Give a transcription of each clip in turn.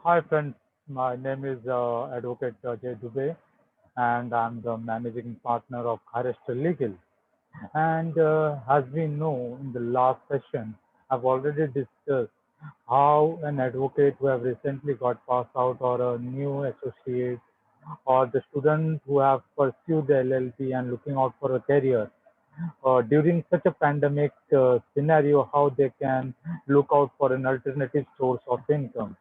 Hi friends, my name is Advocate Jay Dubey and I'm the managing partner of Harester Legal. And as we know in the last session, I've already discussed how an advocate who have recently got passed out or a new associate or the student who have pursued the LLB and looking out for a career during such a pandemic scenario, how they can look out for an alternative source of income.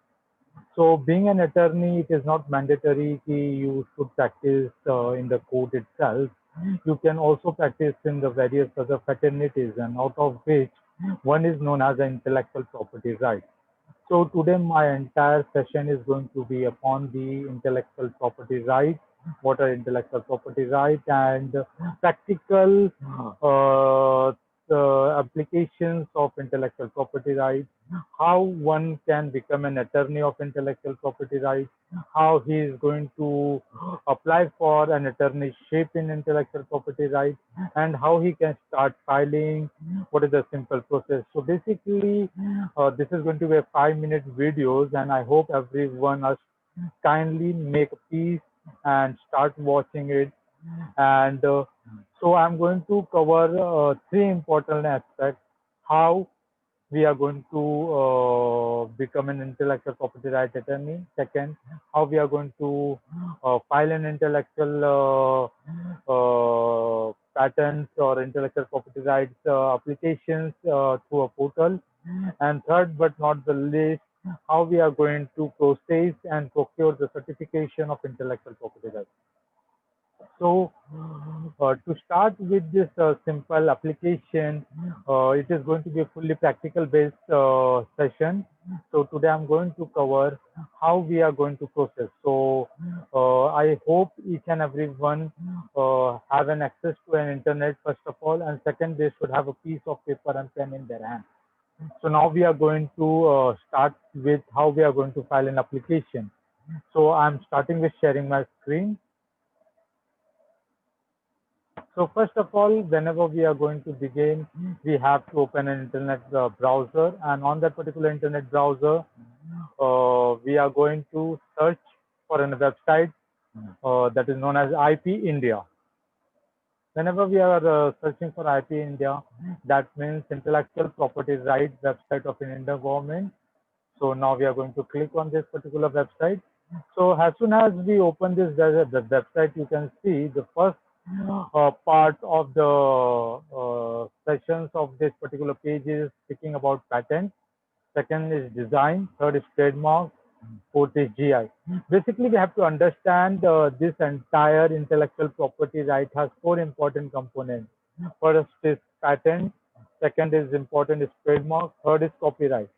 So being an attorney, it is not mandatory that you should practice in the court itself. You can also practice in the various other fraternities, and out of which one is known as the intellectual property right. So today my entire session is going to be upon the intellectual property right, what are intellectual property right, and practical applications of intellectual property rights, how one can become an attorney of intellectual property rights, how he is going to apply for an attorneyship in intellectual property rights, and how he can start filing, what is the simple process. So basically, this is going to be a 5-minute videos, and I hope everyone else kindly make a peace and start watching it. And so I'm going to cover three important aspects: how we are going to become an intellectual property right attorney. Second, how we are going to file an intellectual patents or intellectual property rights applications through a portal. And third, but not the least, how we are going to process and procure the certification of intellectual property rights. So, to start with this simple application, it is going to be a fully practical based session. So, today I'm going to cover how we are going to process. So, I hope each and everyone have an access to an internet first of all, and second, they should have a piece of paper and pen in their hand. So, now we are going to start with how we are going to file an application. So, I'm starting with sharing my screen. So first of all, whenever we are going to begin, we have to open an internet browser, and on that particular internet browser, we are going to search for a website that is known as IP India. Whenever we are searching for IP India, that means intellectual property rights website of an Indian government. So now we are going to click on this particular website. So as soon as we open this the website, you can see the first part of the sessions of this particular page is speaking about patent. Second is design. Third is trademark. Fourth is GI. Basically, we have to understand this entire intellectual property right has four important components. First is patent. Second is important is trademark. Third is copyright.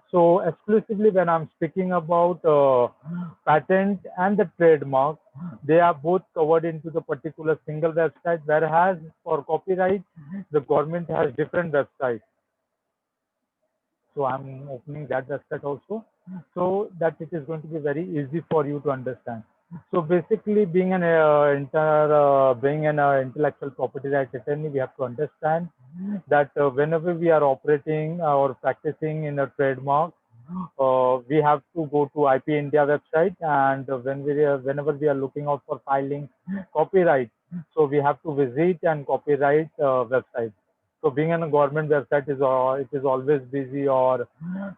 So exclusively when I'm speaking about patent and the trademark, they are both covered into the particular single website, whereas for copyright, the government has different websites. So I'm opening that website also, so that it is going to be very easy for you to understand. So basically, being an intellectual property rights attorney, we have to understand that whenever we are operating or practicing in a trademark, we have to go to IP India website, and whenever we are looking out for filing copyright, so we have to visit and copyright website. So being on a government website is it is always busy or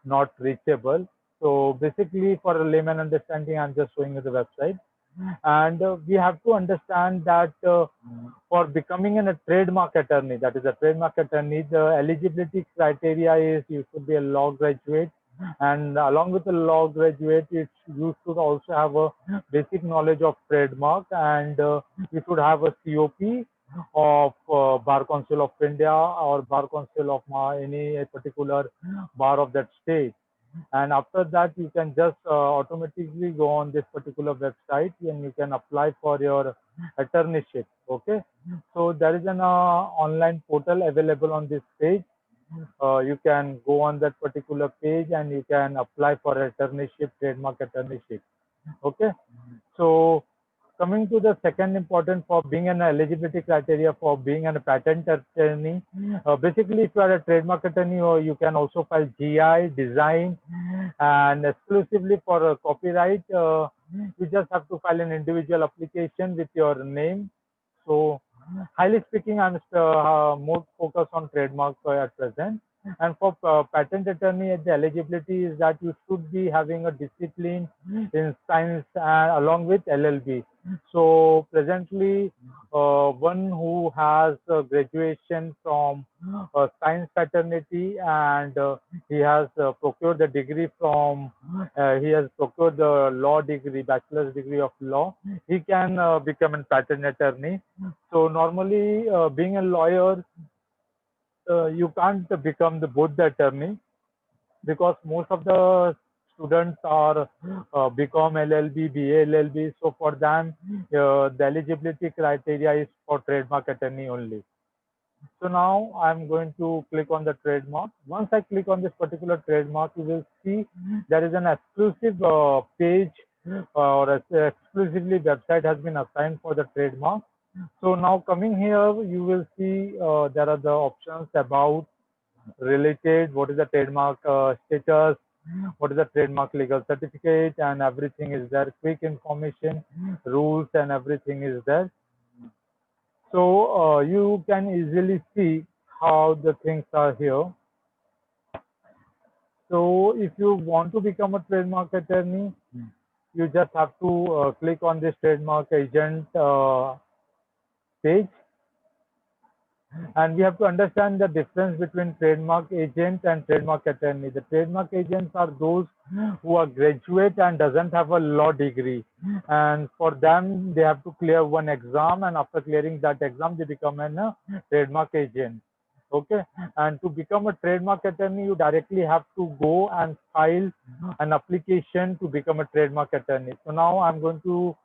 not reachable. So basically, for a layman understanding, I'm just showing you the website. And we have to understand that for becoming a trademark attorney, that is a trademark attorney, the eligibility criteria is you should be a law graduate, and along with the law graduate, you should also have a basic knowledge of trademark, and you should have a COP of Bar Council of India or Bar Council of any particular bar of that state. And after that, you can just automatically go on this particular website and you can apply for your attorneyship. Okay, so there is an online portal available on this page. You can go on that particular page and you can apply for attorneyship, trademark attorneyship. Okay, so coming to the second important for being an eligibility criteria for being a patent attorney, basically if you are a trademark attorney, or you can also file GI, design, And exclusively for copyright, you just have to file an individual application with your name. So highly speaking, I'm more focused on trademark at present. And for patent attorney, the eligibility is that you should be having a discipline in science along with LLB. So presently, one who has graduation from science fraternity, and he has procured the degree from, he has procured the law degree, bachelor's degree of law, he can become a patent attorney. So normally, being a lawyer, you can't become the both the attorney, because most of the students are BCom LLB, BA LLB. So for them, the eligibility criteria is for trademark attorney only. So now I'm going to click on the trademark. Once I click on this particular trademark, you will see there is an exclusive page or exclusively website has been assigned for the trademark. So now coming here, you will see there are the options about, related, what is the trademark status, what is the trademark legal certificate, and everything is there. Quick information, rules, and everything is there. So you can easily see how the things are here. So if you want to become a trademark attorney, you just have to click on this trademark agent page. And we have to understand the difference between trademark agent and trademark attorney. The trademark agents are those who are graduate and doesn't have a law degree. And for them, they have to clear one exam, and after clearing that exam, they become a trademark agent. Okay. And to become a trademark attorney, you directly have to go and file an application to become a trademark attorney. So now I'm going to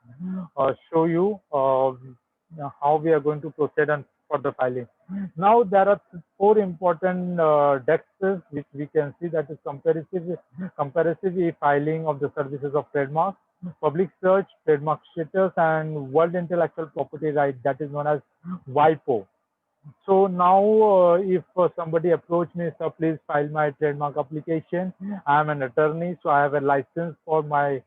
show you how we are going to proceed and for the filing. Now there are four important DEXs which we can see, that is comparative e-filing of the services of trademark, public search, trademark status, and World Intellectual Property Right, that is known as WIPO. So now, if somebody approach me, so please file my trademark application. I'm an attorney, so I have a license for my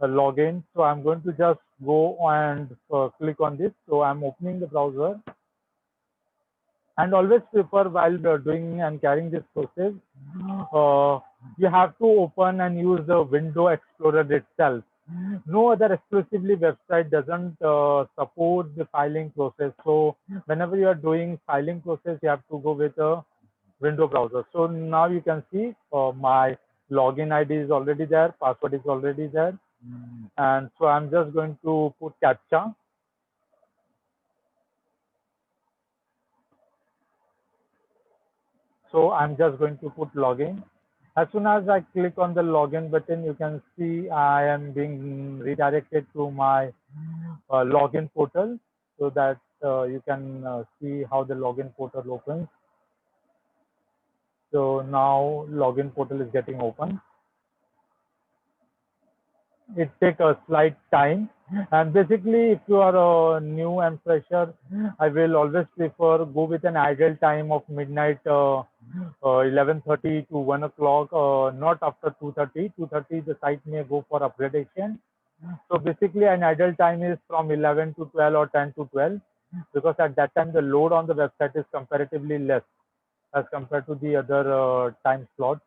login. So I'm going to just go and click on this. So I'm opening the browser, and always prefer while doing and carrying this process, you have to open and use the window explorer itself. No other exclusively website doesn't support the filing process. So whenever you are doing filing process, you have to go with a window browser. So now you can see my login ID is already there, password is already there. And so I'm just going to put CAPTCHA. So I'm just going to put login. As soon as I click on the login button, you can see I am being redirected to my login portal, so that you can see how the login portal opens. So now login portal is getting open. It takes a slight time, and basically if you are new and fresher, I will always prefer go with an ideal time of midnight, 11:30 to 1 o'clock, not after 2:30. 2:30 the site may go for upgradation. So basically an ideal time is from 11 to 12 or 10 to 12, because at that time the load on the website is comparatively less as compared to the other time slots.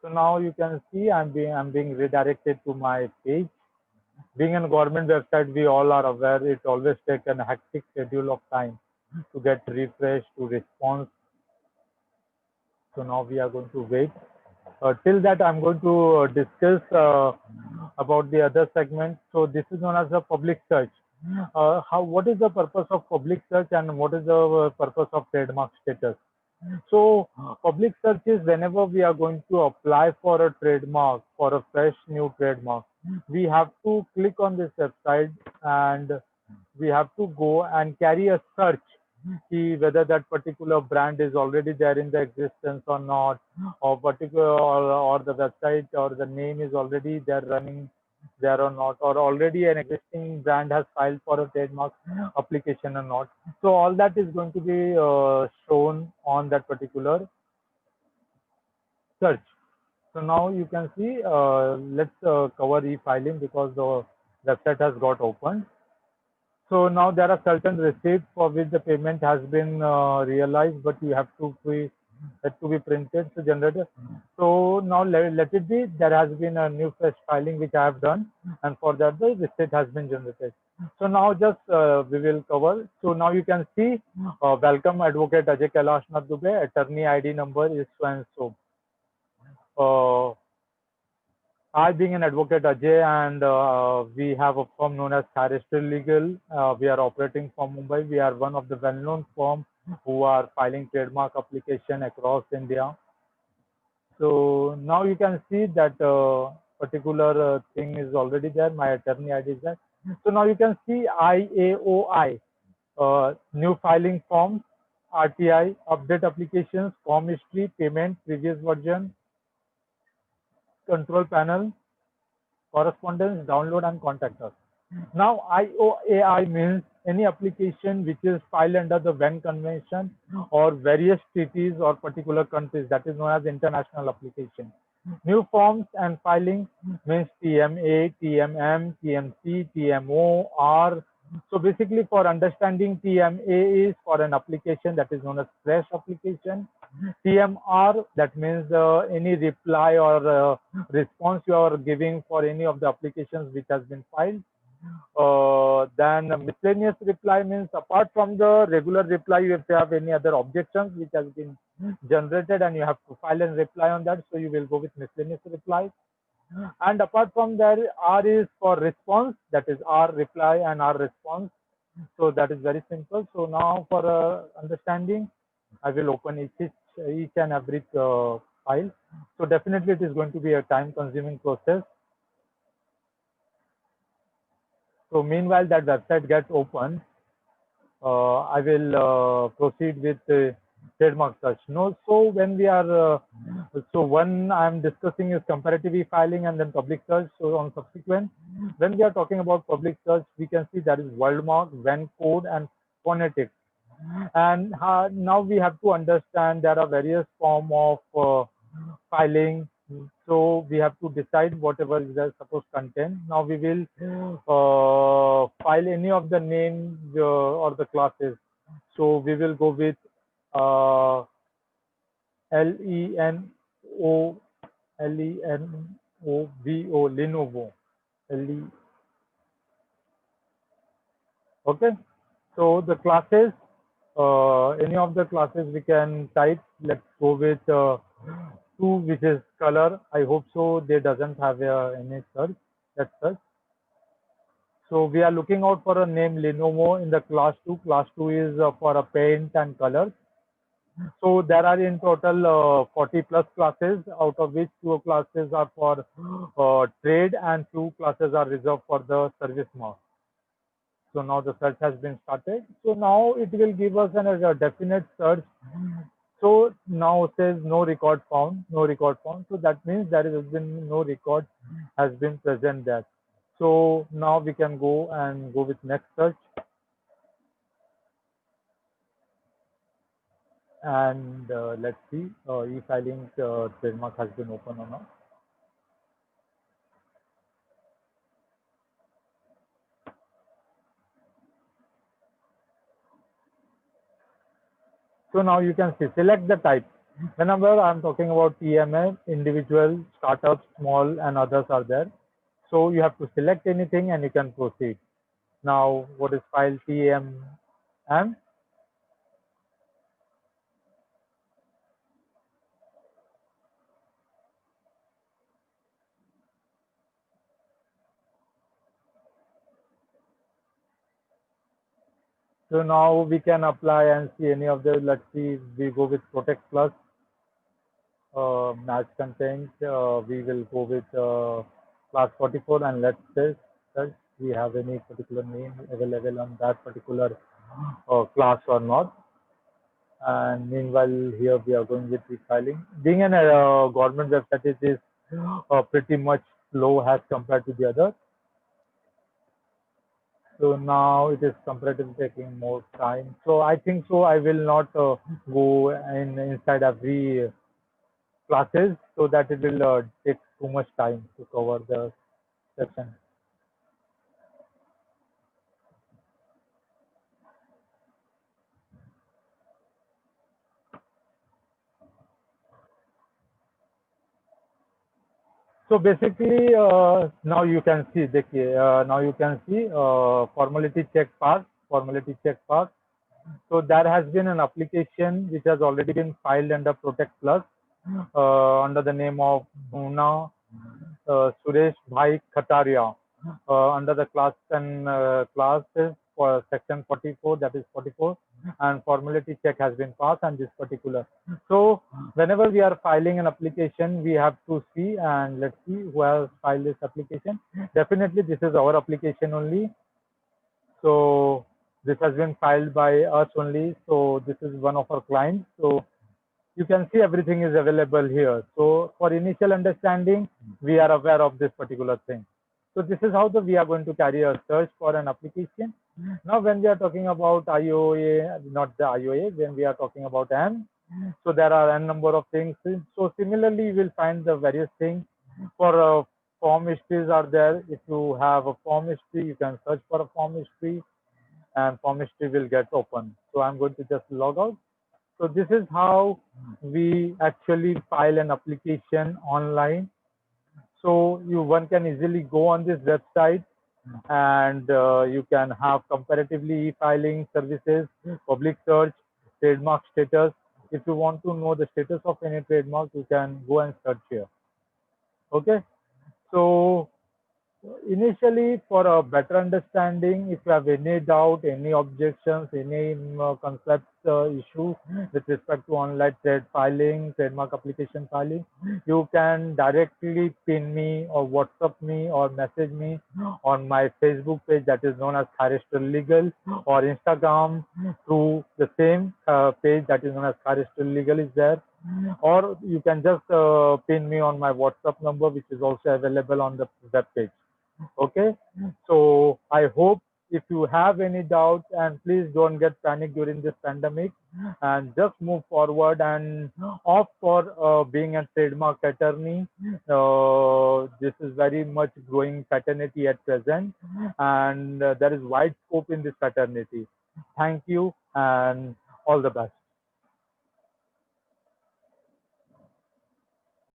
So now you can see I'm being redirected to my page. Being a government website, we all are aware it always takes a hectic schedule of time to get refreshed, to response. So now we are going to wait. Till that, I'm going to discuss about the other segment. So this is known as the public search. What is the purpose of public search, and what is the purpose of trademark status? So public search is whenever we are going to apply for a trademark, for a fresh new trademark, we have to click on this website, and we have to go and carry a search, see whether that particular brand is already there in the existence or not, or or the website or the name is already there running there or not, or already an existing brand has filed for a trademark application or not. So all that is going to be shown on that particular search. So now you can see, let's cover e-filing because the website has got opened. So now there are certain receipts for which the payment has been realized, but you have to be printed to generate it. So now let it be. There has been a new fresh filing which I have done, and for that the receipt has been generated. So now just we will cover. So now you can see, welcome Advocate Ajay Kailash Nath Dubey. Attorney ID number is so and so. I being an advocate Ajay, and we have a firm known as Tharistry Legal. We are operating from Mumbai. We are one of the well-known firms who are filing trademark application across India. So now you can see that particular thing is already there. My attorney ID is there. So now you can see IAOI, new filing forms, RTI, update applications, form history, payment, previous version, control panel, correspondence, download, and contact us. Now, IOAI means any application which is filed under the Venn Convention or various treaties or particular countries, that is known as international application. New forms and filing means TMA, TMM, TMC, TMO, R. So basically for understanding, TMA is for an application that is known as fresh application. TMR, that means any reply or response you are giving for any of the applications which has been filed. Then miscellaneous reply means apart from the regular reply, if you have any other objections which has been generated and you have to file and reply on that, so you will go with miscellaneous reply. And apart from that, R is for response, that is R reply and R response. So that is very simple. So now for understanding, I will open each and every file. So definitely it is going to be a time consuming process. So meanwhile that website gets open, I will proceed with trademark search. No, so when we are, so one I'm discussing is comparative e-filing and then public search. So on subsequent, when we are talking about public search, we can see there is Worldmark, Venn code, and phonetics. And now we have to understand there are various form of filing. So we have to decide whatever is the supposed content. Now we will file any of the names or the classes. So we will go with Leno Lenovo Lenovo. L-E. Okay. So the classes, any of the classes we can type. Let's go with two, which is color. I hope so. They doesn't have any search. Let's search. So we are looking out for a name Lenovo in the class 2. Class 2 is for a paint and colors. So there are in total 40 plus classes, out of which 2 classes are for trade and 2 classes are reserved for the service mark. So now the search has been started. So now it will give us a definite search. So now it says no record found, no record found. So that means there has been no record has been present there. So now we can go and go with next search. And let's see, e-filing trademark has been open or not. So now you can see, select the type. Whenever I'm talking about TMA, individual, startups, small, and others are there. So you have to select anything and you can proceed. Now, what is file TMM? So now we can apply and see any of the, let's see, we go with Protect Plus, match content. We will go with class 44 and let's say we have any particular name available on that particular class or not. And meanwhile, here we are going with e-filing. Being an government website, it is pretty much slow as compared to the other. So now it is comparatively taking more time. So I think so I will not go inside every classes so that it will take too much time to cover the section. So basically, now you can see, now you can see formality check pass, formality check pass. So there has been an application which has already been filed under Protect Plus under the name of Muna Suresh Bhai Khataria under the class and classes for section 44, that is 44, and formality check has been passed on this particular. So whenever we are filing an application, we have to see, and let's see who has filed this application. Definitely this is our application only. So this has been filed by us only. So this is one of our clients. So you can see everything is available here. So for initial understanding, we are aware of this particular thing. So this is how we are going to carry a search for an application. Now, when we are talking about IOA, not the IOA, when we are talking about M, so there are n number of things. So similarly, you will find the various things for form histories are there. If you have a form history, you can search for a form history and form history will get open. So I'm going to just log out. So this is how we actually file an application online. So one can easily go on this website and you can have comparatively e-filing services, public search, trademark status. If you want to know the status of any trademark, you can go and search here. Okay. So initially, for a better understanding, if you have any doubt, any objections, any concept issue with respect to online trade filing, trademark application filing, you can directly pin me or WhatsApp me or message me on my Facebook page that is known as Harester Legal, or Instagram through the same page that is known as Harester Legal is there, or you can just pin me on my WhatsApp number, which is also available on the web page. Okay, so I hope if you have any doubts, and please don't get panic during this pandemic, and just move forward and opt for being a trademark attorney. This is very much growing fraternity at present, and there is wide scope in this fraternity. Thank you and all the best.